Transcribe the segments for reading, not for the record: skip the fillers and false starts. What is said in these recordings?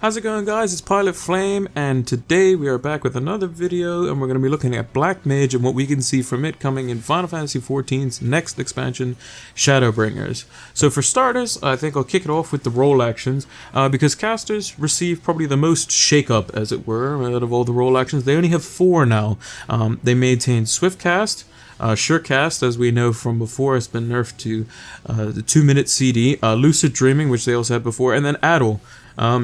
How's it going, guys? It's Pilot Flame, and today we are back with another video, and we're going to be looking at Black Mage and what we can see from it coming in Final Fantasy XIV's next expansion, Shadowbringers. So for starters, I think I'll kick it off with the role actions, because casters receive probably the most shake-up, as it were, out of all the role actions. They only have 4 now. They maintain Swift Cast, Sure Cast, as we know from before, has been nerfed to the 2-minute CD, Lucid Dreaming, which they also had before, and then Addle.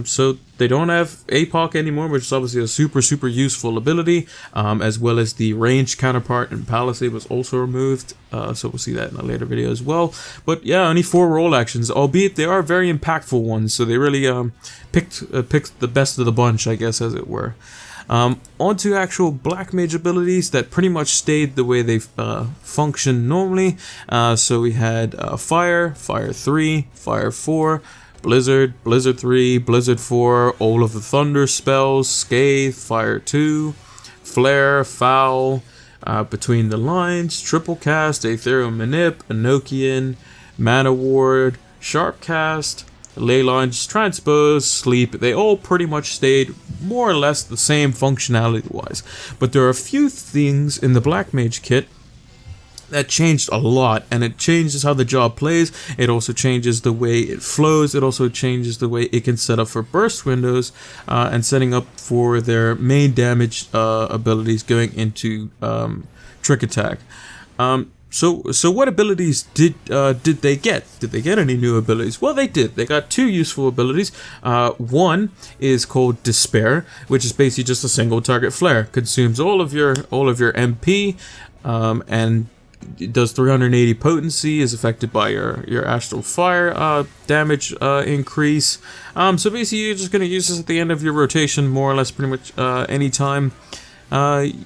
So they don't have APOC anymore, which is obviously a super useful ability, as well as the ranged counterpart in Palisade was also removed, so we'll see that in a later video as well. But yeah, only 4 role actions, albeit they are very impactful ones, so they really picked the best of the bunch, I guess, as it were. On to actual Black Mage abilities that pretty much stayed the way they function normally. So we had Fire, Fire 3, Fire 4, Blizzard, Blizzard 3, Blizzard 4, all of the Thunder spells, Scathe, Fire 2, Flare, Foul, Between the Lines, Triple Cast, Aetherial Manip, Enochian, Mana Ward, Sharp Cast, Ley Lines, Transpose, Sleep. They all pretty much stayed more or less the same functionality-wise. But there are a few things in the Black Mage kit that changed a lot, and it changes how the job plays. It also changes the way it flows. It also changes the way it can set up for burst windows and setting up for their main damage abilities going into Trick Attack. So what abilities did they get? Did they get any new abilities? Well, they did. They got 2 useful abilities. One is called Despair, which is basically just a single target flare. Consumes all of your MP, and it does 380 potency, is affected by your astral fire damage increase. So basically you're just going to use this at the end of your rotation, more or less, pretty much anytime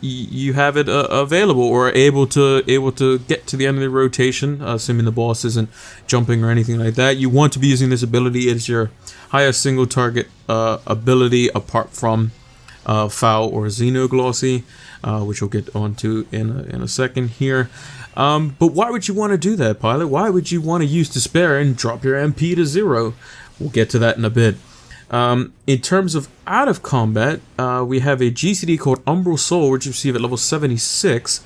you have it available or able to get to the end of the rotation, assuming the boss isn't jumping or anything like that. You want to be using this ability. It's your highest single target ability apart from Foul or Xenoglossy, which we'll get onto in a second here. But why would you want to do that, Pilot? Why would you want to use Despair and drop your MP to 0? We'll get to that in a bit. In terms of out of combat, we have a GCD called Umbral Soul, which you receive at level 76,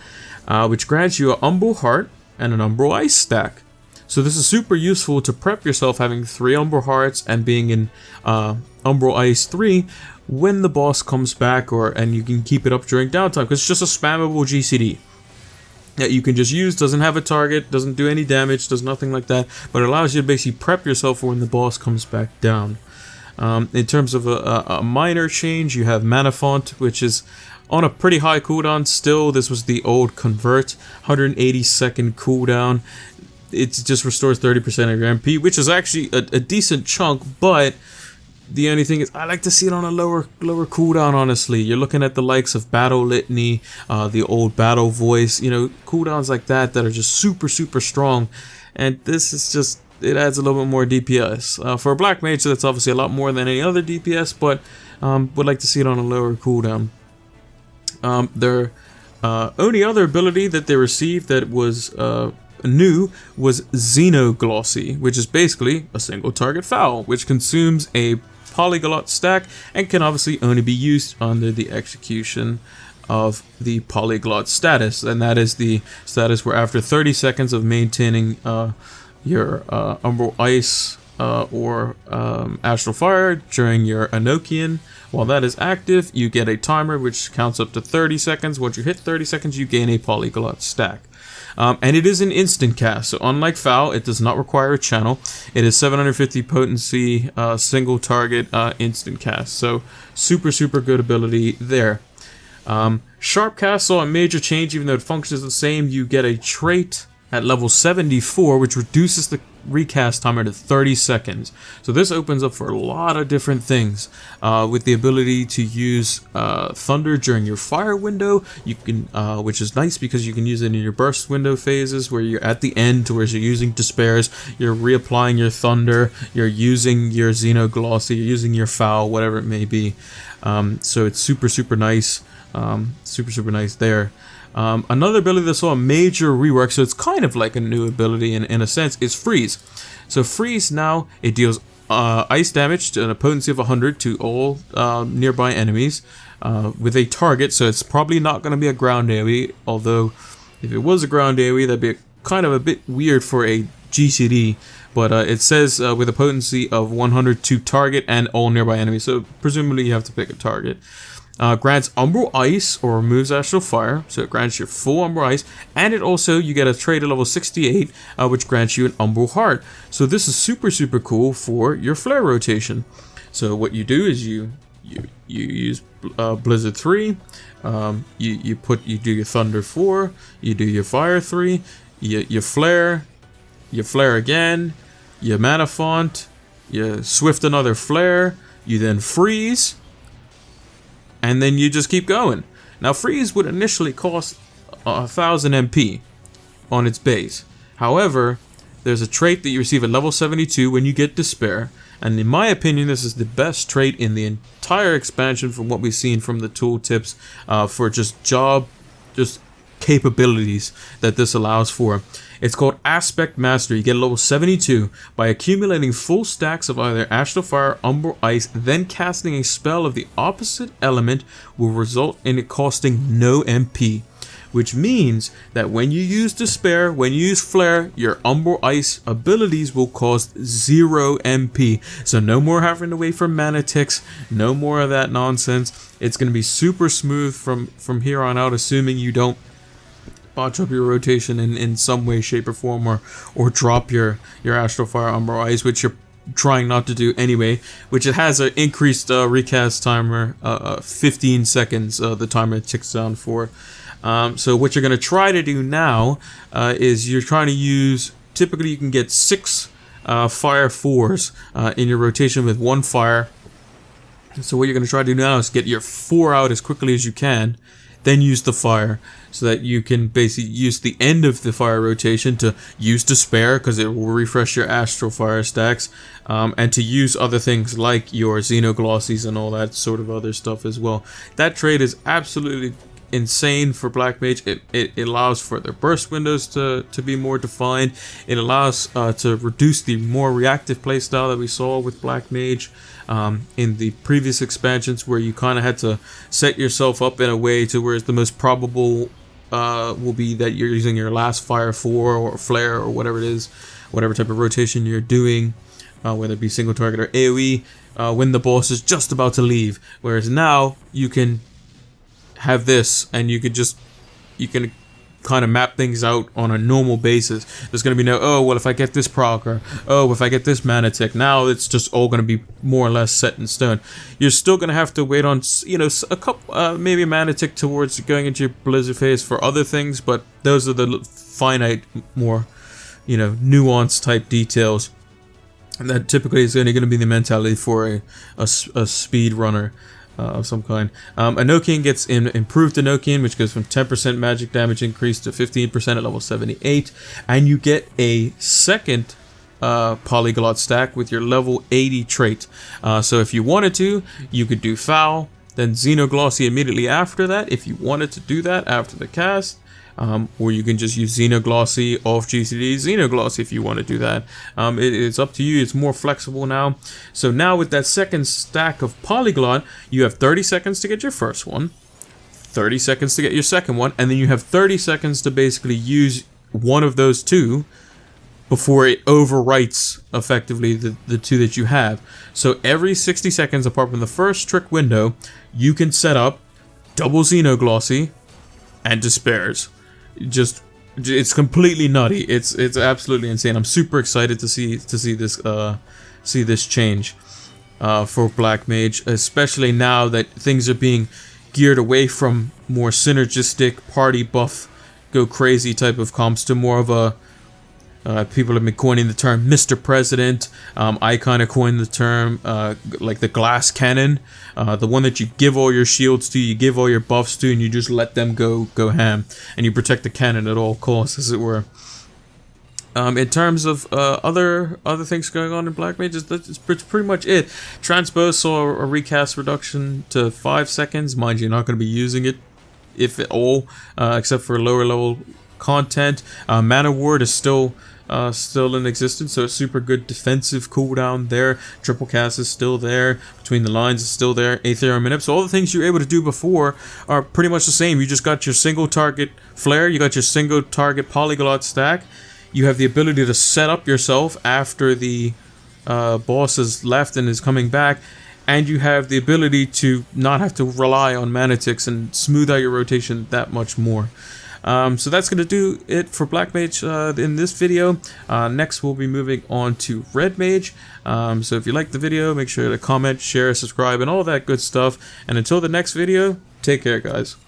which grants you an Umbral Heart and an Umbral Ice stack. So this is super useful to prep yourself, having 3 Umbral Hearts and being in Umbral Ice 3 when the boss comes back, and you can keep it up during downtime, because it's just a spammable GCD that you can just use. Doesn't have a target, doesn't do any damage, does nothing like that, but it allows you to basically prep yourself for when the boss comes back down. In terms of a minor change, you have Mana Font, which is on a pretty high cooldown still. This was the old Convert, 180-second cooldown. It just restores 30% of your MP, which is actually a decent chunk, but the only thing is I like to see it on a lower cooldown, honestly. You're looking at the likes of Battle Litany, the old Battle Voice, cooldowns like that are just super strong, and this is just, it adds a little bit more DPS. For a Black Mage, that's obviously a lot more than any other DPS, but would like to see it on a lower cooldown. Their only other ability that they received that was new was Xenoglossy, which is basically a single target Foul, which consumes a Polyglot stack and can obviously only be used under the execution of the Polyglot status, and that is the status where after 30 seconds of maintaining your Umbral Ice or Astral Fire during your Enochian, while that is active, you get a timer which counts up to 30 seconds. Once you hit 30 seconds, you gain a Polyglot stack. And it is an instant cast, so unlike Foul, it does not require a channel. It is 750 potency, single target, instant cast, so super good ability there. Sharp Cast saw a major change. Even though it functions the same, you get a trait at level 74, which reduces the recast timer to 30 seconds. So this opens up for a lot of different things, with the ability to use Thunder during your fire window. You can, which is nice because you can use it in your burst window phases, where you're at the end, to where you're using Despairs, you're reapplying your Thunder, you're using your Xenoglossy, you're using your Foul, whatever it may be. So it's super nice, super nice there. Another ability that saw a major rework, so it's kind of like a new ability in a sense, is Freeze. So Freeze now, it deals ice damage and a potency of 100 to all nearby enemies with a target, so it's probably not going to be a ground AoE, although if it was a ground AoE, that'd be kind of a bit weird for a GCD, but it says with a potency of 100 to target and all nearby enemies, so presumably you have to pick a target. Grants Umbral Ice or removes Astral Fire, so it grants you full Umbral Ice, and it also, you get a trait at level 68, which grants you an Umbral Heart. So this is super cool for your Flare rotation. So what you do is you use Blizzard 3, you do your Thunder 4, you do your Fire 3, you Flare again, you Mana Font, you Swift another Flare, you then Freeze, and then you just keep going. Now Freeze would initially cost 1000 MP on its base. However, there's a trait that you receive at level 72 when you get Despair, and in my opinion this is the best trait in the entire expansion from what we've seen from the tooltips for just capabilities that this allows for. It's called Aspect Mastery. You get level 72 by accumulating full stacks of either Astral Fire, Umbral Ice, then casting a spell of the opposite element will result in it costing no MP. Which means that when you use Despair, when you use Flare, your Umbral Ice abilities will cost 0 MP. So no more having to wait for mana ticks, no more of that nonsense. It's going to be super smooth from here on out, assuming you don't botch up your rotation in some way, shape, or form, or drop your Astral Fire, Umbral Ice, which you're trying not to do anyway, which it has an increased recast timer, 15 seconds the timer ticks down for. So what you're going to try to do now is you're trying to use, typically you can get 6 Fire 4s in your rotation with 1 Fire. So what you're going to try to do now is get your 4 out as quickly as you can, then use the Fire, so that you can basically use the end of the Fire rotation to use Despair, because it will refresh your Astral Fire stacks, and to use other things like your Xenoglossies and all that sort of other stuff as well. That trait is absolutely insane for Black Mage. It allows for their burst windows to be more defined. It allows to reduce the more reactive playstyle that we saw with Black Mage in the previous expansions, where you kind of had to set yourself up in a way to where it's the most probable will be that you're using your last Fire 4 or Flare or whatever it is, whatever type of rotation you're doing, whether it be single target or AoE, when the boss is just about to leave. Whereas now you can have this, and you can kind of map things out on a normal basis. There's going to be no, oh well, if I get this proc, or oh, if I get this mana tick. Now it's just all going to be more or less set in stone. You're still going to have to wait on, you know, a couple, maybe a mana tick towards going into your Blizzard phase for other things, but those are the finite, more, you know, nuanced type details. And that typically is only going to be the mentality for a speed runner of some kind. Enochian gets improved Enochian, which goes from 10% magic damage increase to 15% at level 78, and you get a second Polyglot stack with your level 80 trait. So if you wanted to, you could do Foul, then Xenoglossie immediately after that, if you wanted to do that after the cast. Or you can just use Xenoglossie off GCD Xenoglossie if you want to do that. It's up to you. It's more flexible now. So now with that second stack of Polyglot, you have 30 seconds to get your first one, 30 seconds to get your second one, and then you have 30 seconds to basically use one of those two before it overwrites effectively the two that you have. So every 60 seconds, apart from the first trick window, you can set up double Xenoglossie and Despairs. It's completely nutty. It's absolutely insane. I'm super excited to see this change for Black Mage, especially now that things are being geared away from more synergistic party buff, go crazy type of comps to more of a people have been coining the term Mr. President. I kind of coined the term like the glass cannon, the one that you give all your shields to, you give all your buffs to, and you just let them go ham, and you protect the cannon at all costs, as it were. In terms of other things going on in Black Mage, that's pretty much it. Transpose saw a recast reduction to 5 seconds. Mind you, you're not going to be using it, if at all, except for lower level content. Mana Ward is still still in existence, so a super good defensive cooldown there. Triple cast is still there. Between the lines is still there. Aetherium Manip. So all the things you were able to do before are pretty much the same. You just got your single target flare. You got your single target polyglot stack. You have the ability to set up yourself after the boss has left and is coming back. And you have the ability to not have to rely on mana ticks and smooth out your rotation that much more. So that's going to do it for Black Mage in this video. Next we'll be moving on to Red Mage. So if you liked the video, make sure to comment, share, subscribe, and all that good stuff. And until the next video, take care, guys.